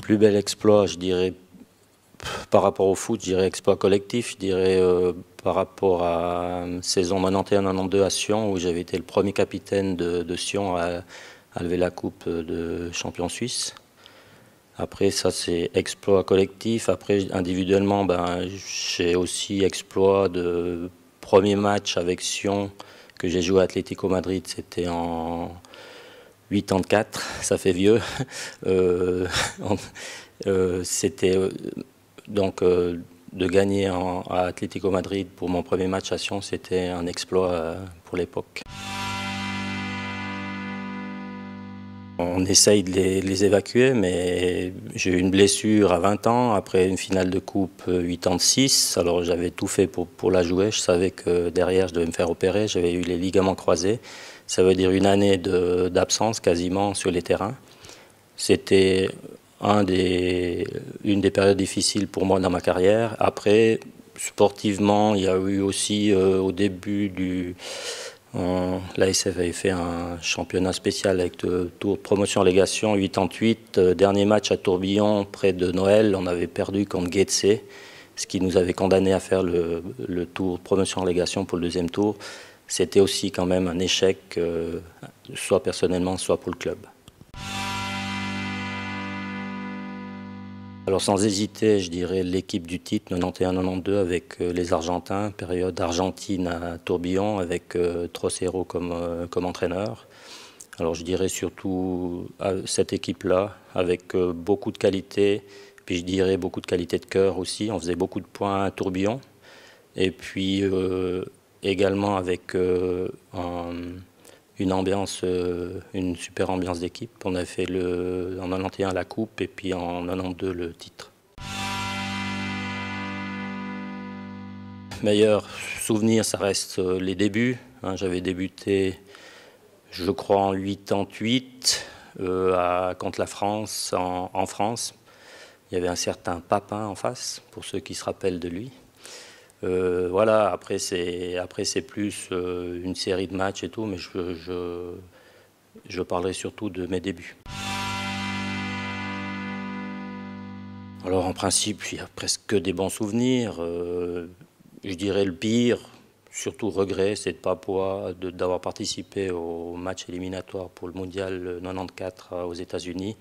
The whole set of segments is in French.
plus bel exploit, je dirais, par rapport au foot, je dirais exploit collectif, je dirais par rapport à saison 91-92 à Sion, où j'avais été le premier capitaine de Sion à lever la coupe de champion suisse. Après, ça, c'est exploit collectif. Après, individuellement, ben, j'ai aussi exploit de premier match avec Sion que j'ai joué à Atlético Madrid. C'était en 84, ça fait vieux. C'était donc de gagner à Atlético Madrid pour mon premier match à Sion, c'était un exploit pour l'époque. On essaye de les évacuer, mais j'ai eu une blessure à 20 ans, après une finale de coupe 86. Alors j'avais tout fait pour la jouer. Je savais que derrière je devais me faire opérer. J'avais eu les ligaments croisés. Ça veut dire une année d'absence quasiment sur les terrains. C'était une des périodes difficiles pour moi dans ma carrière. Après, sportivement, il y a eu aussi au début l'ASF avait fait un championnat spécial avec tour promotion-légation 88. Dernier match à Tourbillon, près de Noël, on avait perdu contre Getse, ce qui nous avait condamné à faire le tour promotion-légation pour le deuxième tour. C'était aussi quand même un échec, soit personnellement, soit pour le club. Alors sans hésiter, je dirais l'équipe du titre 91-92 avec les Argentins, période Argentine à Tourbillon avec Trocero comme entraîneur. Alors je dirais surtout cette équipe-là avec beaucoup de qualité, puis je dirais beaucoup de qualité de cœur aussi. On faisait beaucoup de points à Tourbillon. Et puis également avec une super ambiance d'équipe. On a fait en 91 la coupe et puis en 92 le titre. Meilleur souvenir, ça reste les débuts. J'avais débuté, je crois, en 88 contre la France, en France. Il y avait un certain Papin en face, pour ceux qui se rappellent de lui. Voilà, après c'est plus une série de matchs et tout, mais je parlerai surtout de mes débuts. Alors en principe, il y a presque que des bons souvenirs. Je dirais le pire, surtout regret, c'est d'avoir participé au match éliminatoire pour le mondial 94 aux États-Unis.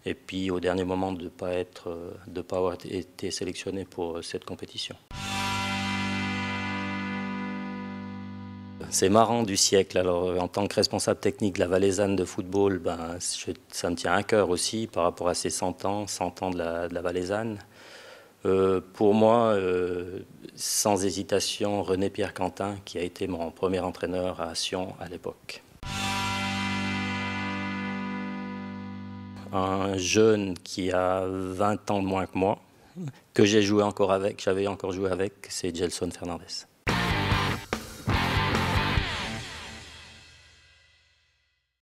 Et puis au dernier moment de ne pas avoir été sélectionné pour cette compétition. C'est marrant du siècle. Alors, en tant que responsable technique de la Valaisanne de football, ça me tient à cœur aussi par rapport à ces 100 ans de la Valaisanne. Pour moi, sans hésitation, René-Pierre Quentin, qui a été mon premier entraîneur à Sion à l'époque. Un jeune qui a 20 ans de moins que moi, que j'avais encore joué avec, c'est Gelson Fernandez.